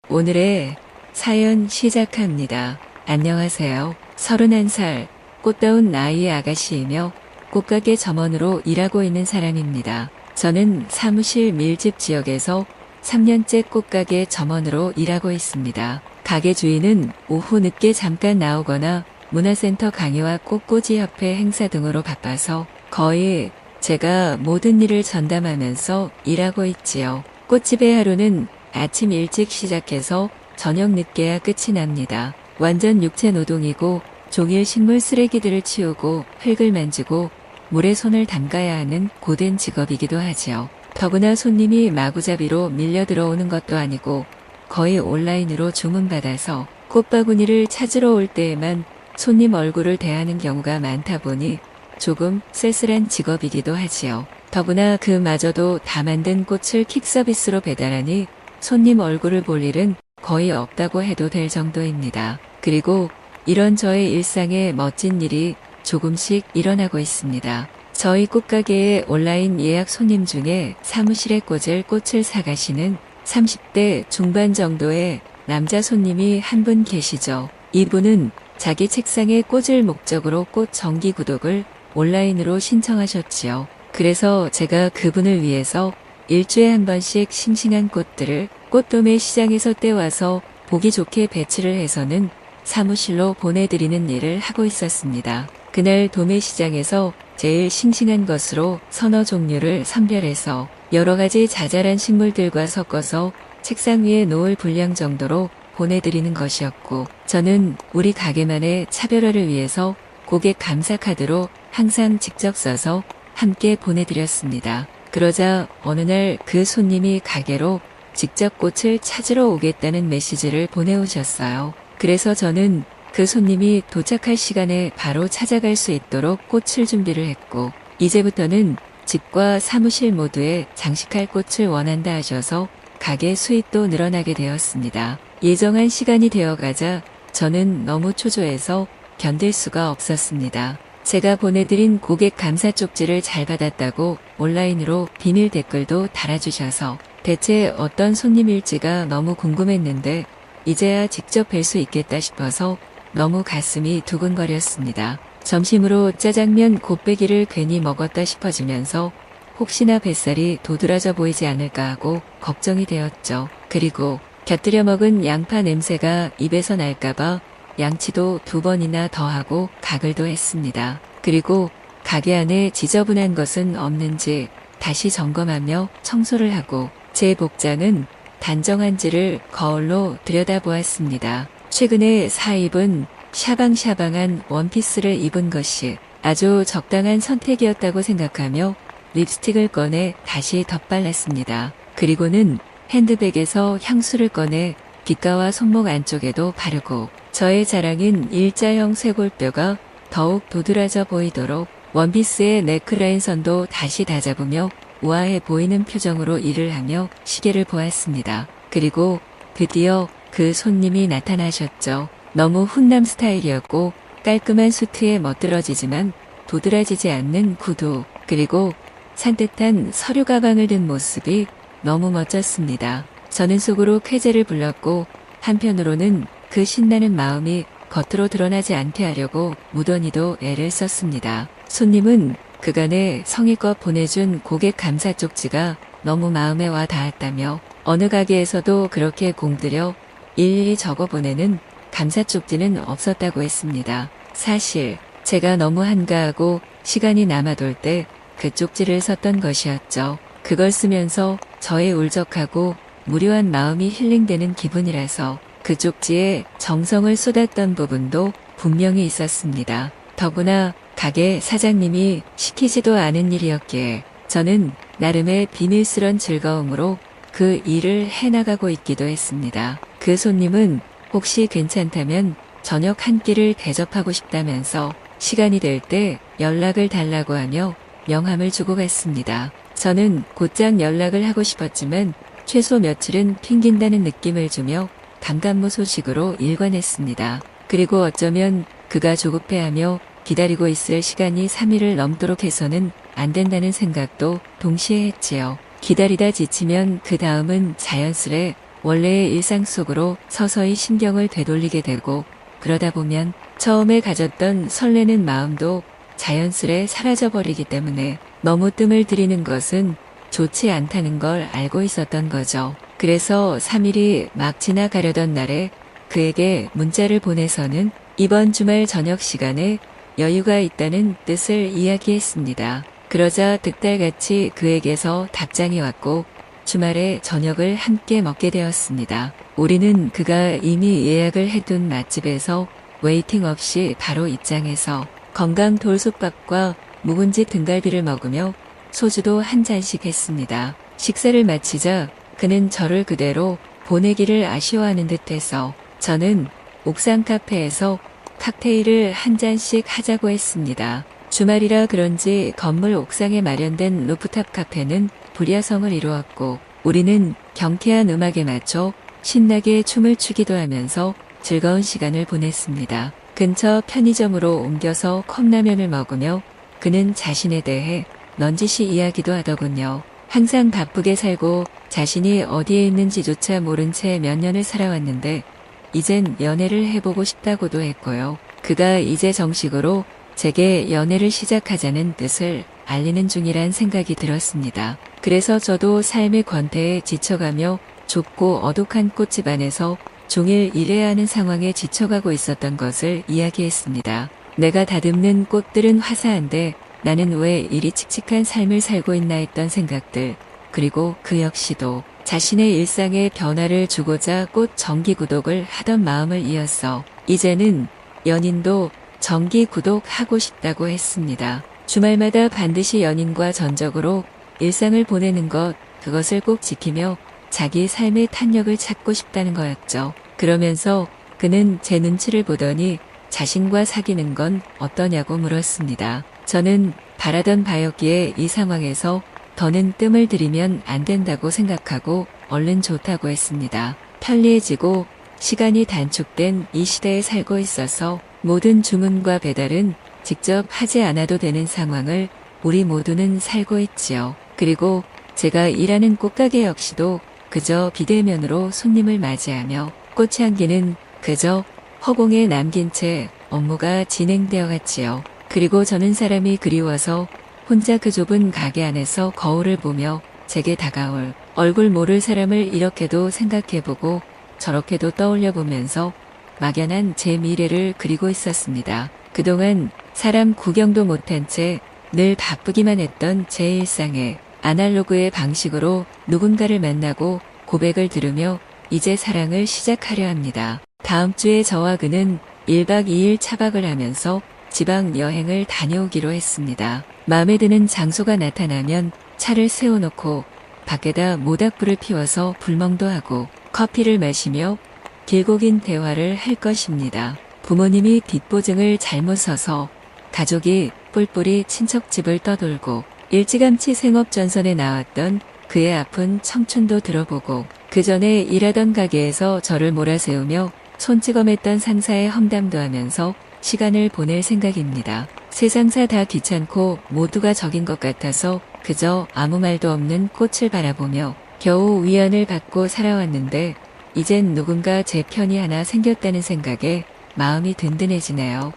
오늘의 사연 시작합니다. 안녕하세요. 31살 꽃다운 나이의 아가씨이며 꽃가게 점원으로 일하고 있는 사람입니다. 저는 사무실 밀집 지역에서 3년째 꽃가게 점원으로 일하고 있습니다. 가게 주인은 오후 늦게 잠깐 나오거나 문화센터 강의와 꽃꽂이협회 행사 등으로 바빠서 거의 제가 모든 일을 전담하면서 일하고 있지요. 꽃집의 하루는 아침 일찍 시작해서 저녁 늦게야 끝이 납니다. 완전 육체 노동이고 종일 식물 쓰레기들을 치우고 흙을 만지고 물에 손을 담가야 하는 고된 직업이기도 하지요. 더구나 손님이 마구잡이로 밀려 들어오는 것도 아니고 거의 온라인으로 주문받아서 꽃바구니를 찾으러 올 때에만 손님 얼굴을 대하는 경우가 많다 보니 조금 쓸쓸한 직업이기도 하지요. 더구나 그마저도 다 만든 꽃을 킥서비스로 배달하니 손님 얼굴을 볼 일은 거의 없다고 해도 될 정도입니다. 그리고 이런 저의 일상에 멋진 일이 조금씩 일어나고 있습니다. 저희 꽃가게의 온라인 예약 손님 중에 사무실에 꽂을 꽃을 사가시는 30대 중반 정도의 남자 손님이 한 분 계시죠. 이분은 자기 책상에 꽂을 목적으로 꽃 정기 구독을 온라인으로 신청하셨지요. 그래서 제가 그분을 위해서 일주일에 한 번씩 싱싱한 꽃들을 꽃도매 시장에서 떼와서 보기 좋게 배치를 해서는 사무실로 보내드리는 일을 하고 있었습니다. 그날 도매시장에서 제일 싱싱한 것으로 서너 종류를 선별해서 여러 가지 자잘한 식물들과 섞어서 책상 위에 놓을 분량 정도로 보내드리는 것이었고, 저는 우리 가게만의 차별화를 위해서 고객 감사 카드로 항상 직접 써서 함께 보내드렸습니다. 그러자 어느 날 그 손님이 가게로 직접 꽃을 찾으러 오겠다는 메시지를 보내오셨어요. 그래서 저는 그 손님이 도착할 시간에 바로 찾아갈 수 있도록 꽃을 준비를 했고, 이제부터는 집과 사무실 모두에 장식할 꽃을 원한다 하셔서 가게 수입도 늘어나게 되었습니다. 예정한 시간이 되어가자 저는 너무 초조해서 견딜 수가 없었습니다. 제가 보내드린 고객 감사 쪽지를 잘 받았다고 온라인으로 비밀 댓글도 달아주셔서 대체 어떤 손님일지가 너무 궁금했는데 이제야 직접 뵐 수 있겠다 싶어서 너무 가슴이 두근거렸습니다. 점심으로 짜장면 곱빼기를 괜히 먹었다 싶어지면서 혹시나 뱃살이 도드라져 보이지 않을까 하고 걱정이 되었죠. 그리고 곁들여 먹은 양파 냄새가 입에서 날까봐 양치도 2번이나 더 하고 가글도 했습니다. 그리고 가게 안에 지저분한 것은 없는지 다시 점검하며 청소를 하고 제 복장은 단정한지를 거울로 들여다보았습니다. 최근에 사입은 샤방샤방한 원피스를 입은 것이 아주 적당한 선택이었다고 생각하며 립스틱을 꺼내 다시 덧발랐습니다. 그리고는 핸드백에서 향수를 꺼내 귓가와 손목 안쪽에도 바르고 저의 자랑인 일자형 쇄골뼈가 더욱 도드라져 보이도록 원피스의 네크라인 선도 다시 다잡으며 우아해 보이는 표정으로 일을 하며 시계를 보았습니다. 그리고 드디어 그 손님이 나타나셨죠. 너무 훈남 스타일이었고 깔끔한 수트에 멋들어지지만 도드라지지 않는 구두, 그리고 산뜻한 서류 가방을 든 모습이 너무 멋졌습니다. 저는 속으로 쾌재를 불렀고 한편으로는 그 신나는 마음이 겉으로 드러나지 않게 하려고 무던히도 애를 썼습니다. 손님은 그간에 성의껏 보내준 고객 감사 쪽지가 너무 마음에 와 닿았다며 어느 가게에서도 그렇게 공들여 일일이 적어보내는 감사 쪽지는 없었다고 했습니다. 사실 제가 너무 한가하고 시간이 남아돌 때 그 쪽지를 썼던 것이었죠. 그걸 쓰면서 저의 울적하고 무료한 마음이 힐링되는 기분이라서 그 쪽지에 정성을 쏟았던 부분도 분명히 있었습니다. 더구나 가게 사장님이 시키지도 않은 일이었기에 저는 나름의 비밀스런 즐거움으로 그 일을 해나가고 있기도 했습니다. 그 손님은 혹시 괜찮다면 저녁 한 끼를 대접하고 싶다면서 시간이 될 때 연락을 달라고 하며 명함을 주고 갔습니다. 저는 곧장 연락을 하고 싶었지만 최소 며칠은 핑긴다는 느낌을 주며 감감무 소식으로 일관했습니다. 그리고 어쩌면 그가 조급해하며 기다리고 있을 시간이 3일을 넘도록 해서는 안 된다는 생각도 동시에 했지요. 기다리다 지치면 그 다음은 자연스레 원래의 일상 속으로 서서히 신경을 되돌리게 되고, 그러다 보면 처음에 가졌던 설레는 마음도 자연스레 사라져버리기 때문에 너무 뜸을 들이는 것은 좋지 않다는 걸 알고 있었던 거죠. 그래서 3일이 막 지나가려던 날에 그에게 문자를 보내서는 이번 주말 저녁 시간에 여유가 있다는 뜻을 이야기했습니다. 그러자 득달같이 그에게서 답장이 왔고 주말에 저녁을 함께 먹게 되었습니다. 우리는 그가 이미 예약을 해둔 맛집에서 웨이팅 없이 바로 입장해서 건강 돌솥밥과 묵은지 등갈비를 먹으며 소주도 한 잔씩 했습니다. 식사를 마치자 그는 저를 그대로 보내기를 아쉬워하는 듯해서 저는 옥상 카페에서 칵테일을 한 잔씩 하자고 했습니다. 주말이라 그런지 건물 옥상에 마련된 루프탑 카페는 불야성을 이루었고 우리는 경쾌한 음악에 맞춰 신나게 춤을 추기도 하면서 즐거운 시간을 보냈습니다. 근처 편의점으로 옮겨서 컵라면을 먹으며 그는 자신에 대해 넌지시 이야기도 하더군요. 항상 바쁘게 살고 자신이 어디에 있는지조차 모른 채 몇 년을 살아왔는데 이젠 연애를 해보고 싶다고도 했고요. 그가 이제 정식으로 제게 연애를 시작하자는 뜻을 알리는 중이란 생각이 들었습니다. 그래서 저도 삶의 권태에 지쳐가며 좁고 어둑한 꽃집 안에서 종일 일해야 하는 상황에 지쳐가고 있었던 것을 이야기했습니다. 내가 다듬는 꽃들은 화사한데 나는 왜 이리 칙칙한 삶을 살고 있나 했던 생각들, 그리고 그 역시도 자신의 일상에 변화를 주고자 꽃 정기 구독을 하던 마음을 이었어. 이제는 연인도 정기 구독하고 싶다고 했습니다. 주말마다 반드시 연인과 전적으로 일상을 보내는 것, 그것을 꼭 지키며 자기 삶의 탄력을 찾고 싶다는 거였죠. 그러면서 그는 제 눈치를 보더니 자신과 사귀는 건 어떠냐고 물었습니다. 저는 바라던 바였기에 이 상황에서 더는 뜸을 들이면 안 된다고 생각하고 얼른 좋다고 했습니다. 편리해지고 시간이 단축된 이 시대에 살고 있어서 모든 주문과 배달은 직접 하지 않아도 되는 상황을 우리 모두는 살고 있지요. 그리고 제가 일하는 꽃가게 역시도 그저 비대면으로 손님을 맞이하며 꽃향기는 그저 허공에 남긴 채 업무가 진행되어 갔지요. 그리고 저는 사람이 그리워서 혼자 그 좁은 가게 안에서 거울을 보며 제게 다가올 얼굴 모를 사람을 이렇게도 생각해보고 저렇게도 떠올려보면서 막연한 제 미래를 그리고 있었습니다. 그동안 사람 구경도 못한 채 늘 바쁘기만 했던 제 일상에 아날로그의 방식으로 누군가를 만나고 고백을 들으며 이제 사랑을 시작하려 합니다. 다음 주에 저와 그는 1박 2일 차박을 하면서 지방 여행을 다녀오기로 했습니다. 마음에 드는 장소가 나타나면 차를 세워놓고 밖에다 모닥불을 피워서 불멍도 하고 커피를 마시며 길고 긴 대화를 할 것입니다. 부모님이 뒷보증을 잘못 서서 가족이 뿔뿔이 친척집을 떠돌고 일찌감치 생업전선에 나왔던 그의 아픈 청춘도 들어보고 그 전에 일하던 가게에서 저를 몰아세우며 손찌검했던 상사의 험담도 하면서 시간을 보낼 생각입니다. 세상사 다 귀찮고 모두가 적인 것 같아서 그저 아무 말도 없는 꽃을 바라보며 겨우 위안을 받고 살아왔는데 이젠 누군가 제 편이 하나 생겼다는 생각에 마음이 든든해지네요.